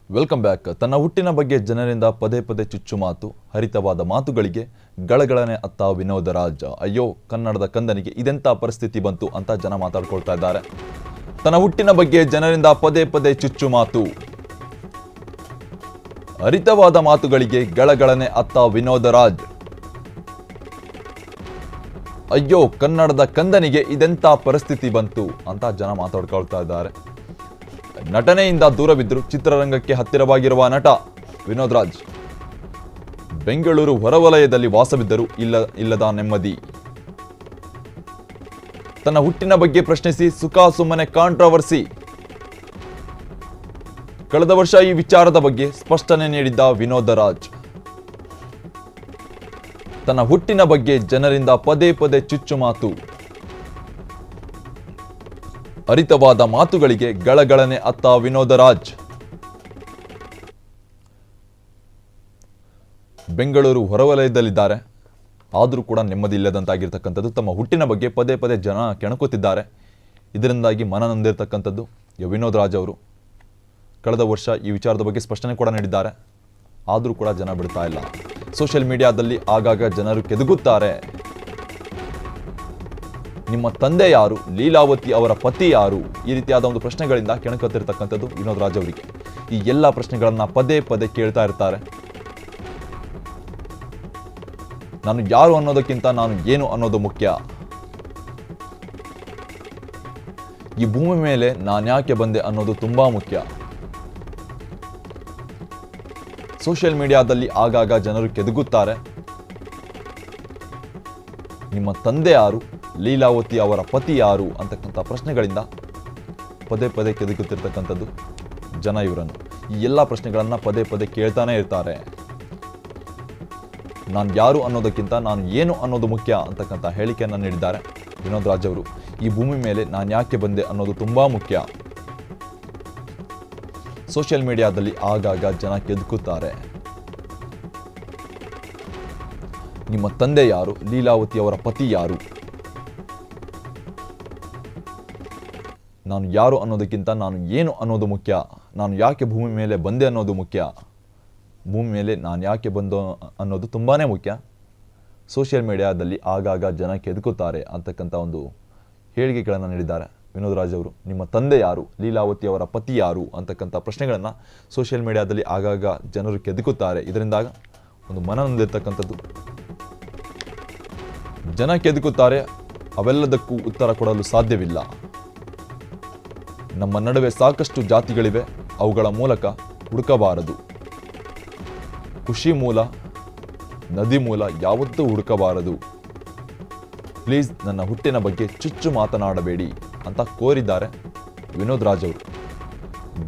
Welcome back. ತನ್ನ ಹುಟ್ಟಿನ ಬಗ್ಗೆ ಜನರಿಂದ ಪದೇ ಪದೇ ಚುಚ್ಚು ಮಾತು, ಹರಿತವಾದ ಮಾತುಗಳಿಗೆ ಗಳಗಳನೆ ಅತ್ತ ವಿನೋದರಾಜ್. ಅಯ್ಯೋ ಕನ್ನಡದ ಕಂದನಿಗೆ ಇದೆಂಥ ಪರಿಸ್ಥಿತಿ ಬಂತು ಅಂತ ಜನ ಮಾತಾಡ್ಕೊಳ್ತಾ ಇದ್ದಾರೆ. ತನ್ನ ಹುಟ್ಟಿನ ಬಗ್ಗೆ ಜನರಿಂದ ಪದೇ ಪದೇ ಚುಚ್ಚು ಮಾತು, ಹರಿತವಾದ ಮಾತುಗಳಿಗೆ ಗಳಗಳನೆ ಅತ್ತ ವಿನೋದರಾಜ್. ಅಯ್ಯೋ ಕನ್ನಡದ ಕಂದನಿಗೆ ಇದೆಂಥ ಪರಿಸ್ಥಿತಿ ಬಂತು ಅಂತ ಜನ ಮಾತಾಡ್ಕೊಳ್ತಾ ಇದ್ದಾರೆ. ನಟನೆಯಿಂದ ದೂರವಿದ್ದರು ಚಿತ್ರರಂಗಕ್ಕೆ ಹತ್ತಿರವಾಗಿರುವ ನಟ ವಿನೋದ್ ರಾಜ್. ಬೆಂಗಳೂರು ಹೊರವಲಯದಲ್ಲಿ ವಾಸವಿದ್ದರೂ ಇಲ್ಲದ ನೆಮ್ಮದಿ. ತನ್ನ ಹುಟ್ಟಿನ ಬಗ್ಗೆ ಪ್ರಶ್ನಿಸಿ ಸುಖಾಸುಮ್ಮನೆ ಕಾಂಟ್ರವರ್ಸಿ. ಕಳೆದ ವರ್ಷ ಈ ವಿಚಾರದ ಬಗ್ಗೆ ಸ್ಪಷ್ಟನೆ ನೀಡಿದ್ದ ವಿನೋದ್ ರಾಜ್. ತನ್ನ ಹುಟ್ಟಿನ ಬಗ್ಗೆ ಜನರಿಂದ ಪದೇ ಪದೇ ಚುಚ್ಚು ಮಾತು, ಹರಿತವಾದ ಮಾತುಗಳಿಗೆ ಗಳಗಳನೆ ಅತ್ತ ವಿನೋದರಾಜ್. ಬೆಂಗಳೂರು ಹೊರವಲಯದಲ್ಲಿದ್ದಾರೆ, ಆದರೂ ಕೂಡ ನೆಮ್ಮದಿ ಇಲ್ಲದಂತಾಗಿರ್ತಕ್ಕಂಥದ್ದು. ತಮ್ಮ ಹುಟ್ಟಿನ ಬಗ್ಗೆ ಪದೇ ಪದೇ ಜನ ಕೆಣಕುತ್ತಿದ್ದಾರೆ. ಇದರಿಂದಾಗಿ ಮನ ನೊಂದಿರ್ತಕ್ಕಂಥದ್ದು ವಿನೋದ್ ರಾಜ್ ಅವರು. ಕಳೆದ ವರ್ಷ ಈ ವಿಚಾರದ ಬಗ್ಗೆ ಸ್ಪಷ್ಟನೆ ಕೂಡ ನೀಡಿದ್ದಾರೆ, ಆದರೂ ಕೂಡ ಜನ ಬಿಡ್ತಾ ಇಲ್ಲ. ಸೋಷಿಯಲ್ ಮೀಡಿಯಾದಲ್ಲಿ ಆಗಾಗ ಜನರು ಕೆದಗುತ್ತಾರೆ. ನಿಮ್ಮ ತಂದೆ ಯಾರು, ಲೀಲಾವತಿ ಅವರ ಪತಿ ಯಾರು, ಈ ರೀತಿಯಾದ ಒಂದು ಪ್ರಶ್ನೆಗಳಿಂದ ಕೆಣಕುತ್ತಿರ್ತಕ್ಕಂಥದ್ದು ವಿನೋದ್ ರಾಜ್ ಅವರಿಗೆ. ಈ ಎಲ್ಲ ಪ್ರಶ್ನೆಗಳನ್ನ ಪದೇ ಪದೇ ಕೇಳ್ತಾ ಇರ್ತಾರೆ. ನಾನು ಯಾರು ಅನ್ನೋದಕ್ಕಿಂತ ನಾನು ಏನು ಅನ್ನೋದು ಮುಖ್ಯ. ಈ ಭೂಮಿ ಮೇಲೆ ನಾನು ಯಾಕೆ ಬಂದೆ ಅನ್ನೋದು ತುಂಬಾ ಮುಖ್ಯ. ಸೋಷಿಯಲ್ ಮೀಡಿಯಾದಲ್ಲಿ ಆಗಾಗ ಜನರು ಕೆದಗುತ್ತಾರೆ. ನಿಮ್ಮ ತಂದೆ ಯಾರು, ಲೀಲಾವತಿ ಅವರ ಪತಿ ಯಾರು ಅಂತಕ್ಕಂಥ ಪ್ರಶ್ನೆಗಳಿಂದ ಪದೇ ಪದೇ ಕೆದಕುತ್ತಿರ್ತಕ್ಕಂಥದ್ದು ಜನ ಇವರನ್ನು. ಈ ಎಲ್ಲ ಪ್ರಶ್ನೆಗಳನ್ನು ಪದೇ ಪದೇ ಕೇಳ್ತಾನೆ ಇರ್ತಾರೆ. ನಾನು ಯಾರು ಅನ್ನೋದಕ್ಕಿಂತ ನಾನು ಏನು ಅನ್ನೋದು ಮುಖ್ಯ ಅಂತಕ್ಕಂಥ ಹೇಳಿಕೆಯನ್ನು ನೀಡಿದ್ದಾರೆ ವಿನೋದ್ ರಾಜ್ ಅವರು. ಈ ಭೂಮಿ ಮೇಲೆ ನಾನು ಯಾಕೆ ಬಂದೆ ಅನ್ನೋದು ತುಂಬ ಮುಖ್ಯ. ಸೋಷಿಯಲ್ ಮೀಡಿಯಾದಲ್ಲಿ ಆಗಾಗ ಜನ ಕೆದಕುತ್ತಾರೆ. ನಿಮ್ಮ ತಂದೆ ಯಾರು, ಲೀಲಾವತಿ ಅವರ ಪತಿ ಯಾರು, ನಾನು ಯಾರು ಅನ್ನೋದಕ್ಕಿಂತ ನಾನು ಏನು ಅನ್ನೋದು ಮುಖ್ಯ. ನಾನು ಯಾಕೆ ಭೂಮಿ ಮೇಲೆ ಬಂದೆ ಅನ್ನೋದು ಮುಖ್ಯ. ಭೂಮಿ ಮೇಲೆ ನಾನು ಯಾಕೆ ಬಂದು ಅನ್ನೋದು ತುಂಬಾ ಮುಖ್ಯ. ಸೋಷಿಯಲ್ ಮೀಡಿಯಾದಲ್ಲಿ ಆಗಾಗ ಜನ ಕೆದಕುತ್ತಾರೆ ಅಂತಕ್ಕಂಥ ಒಂದು ಹೇಳಿಕೆಗಳನ್ನು ನೀಡಿದ್ದಾರೆ ವಿನೋದ್ ರಾಜ್ ಅವರು. ನಿಮ್ಮ ತಂದೆ ಯಾರು, ಲೀಲಾವತಿ ಅವರ ಪತಿ ಯಾರು ಅಂತಕ್ಕಂಥ ಪ್ರಶ್ನೆಗಳನ್ನು ಸೋಷಿಯಲ್ ಮೀಡಿಯಾದಲ್ಲಿ ಆಗಾಗ ಜನರು ಕೆದಕುತ್ತಾರೆ. ಇದರಿಂದಾಗ ಒಂದು ಮನ ನೊಂದಿರ್ತಕ್ಕಂಥದ್ದು. ಜನ ಕೆದಕುತ್ತಾರೆ, ಅವೆಲ್ಲದಕ್ಕೂ ಉತ್ತರ ಕೊಡಲು ಸಾಧ್ಯವಿಲ್ಲ. ನಮ್ಮ ನಡುವೆ ಸಾಕಷ್ಟು ಜಾತಿಗಳಿವೆ, ಅವುಗಳ ಮೂಲಕ ಹುಡುಕಬಾರದು. ಖುಷಿ ಮೂಲ, ನದಿ ಮೂಲ ಯಾವತ್ತೂ ಹುಡುಕಬಾರದು. ಪ್ಲೀಸ್ ನನ್ನ ಹುಟ್ಟಿನ ಬಗ್ಗೆ ಚುಚ್ಚು ಮಾತನಾಡಬೇಡಿ ಅಂತ ಕೋರಿದ್ದಾರೆ ವಿನೋದ್ ರಾಜ್ ಅವರು.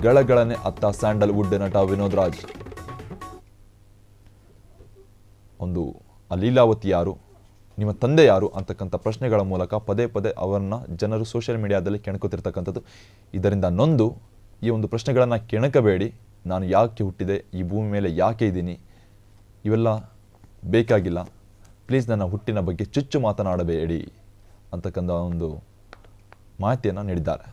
ಗಳಗಳನೆ ಅತ್ತ ಸ್ಯಾಂಡಲ್ವುಡ್ ನಟ ವಿನೋದ್ ರಾಜ್. ಒಂದು ಲೀಲಾವತಿ ಯಾರು, ನಿಮ್ಮ ತಂದೆ ಯಾರು ಅಂತಕ್ಕಂಥ ಪ್ರಶ್ನೆಗಳ ಮೂಲಕ ಪದೇ ಪದೇ ಅವರನ್ನು ಜನರು ಸೋಷಿಯಲ್ ಮೀಡಿಯಾದಲ್ಲಿ ಕೆಣಕುತ್ತಿರ್ತಕ್ಕಂಥದ್ದು. ಇದರಿಂದ ನೊಂದು ಈ ಒಂದು ಪ್ರಶ್ನೆಗಳನ್ನು ಕೆಣಕಬೇಡಿ. ನಾನು ಯಾಕೆ ಹುಟ್ಟಿದೆ, ಈ ಭೂಮಿ ಮೇಲೆ ಯಾಕೆ ಇದ್ದೀನಿ, ಇವೆಲ್ಲ ಬೇಕಾಗಿಲ್ಲ. ಪ್ಲೀಸ್ ನನ್ನ ಹುಟ್ಟಿನ ಬಗ್ಗೆ ಚುಚ್ಚು ಮಾತನಾಡಬೇಡಿ ಅಂತಕ್ಕಂಥ ಒಂದು ಮಾಹಿತಿಯನ್ನು ನೀಡಿದ್ದಾರೆ.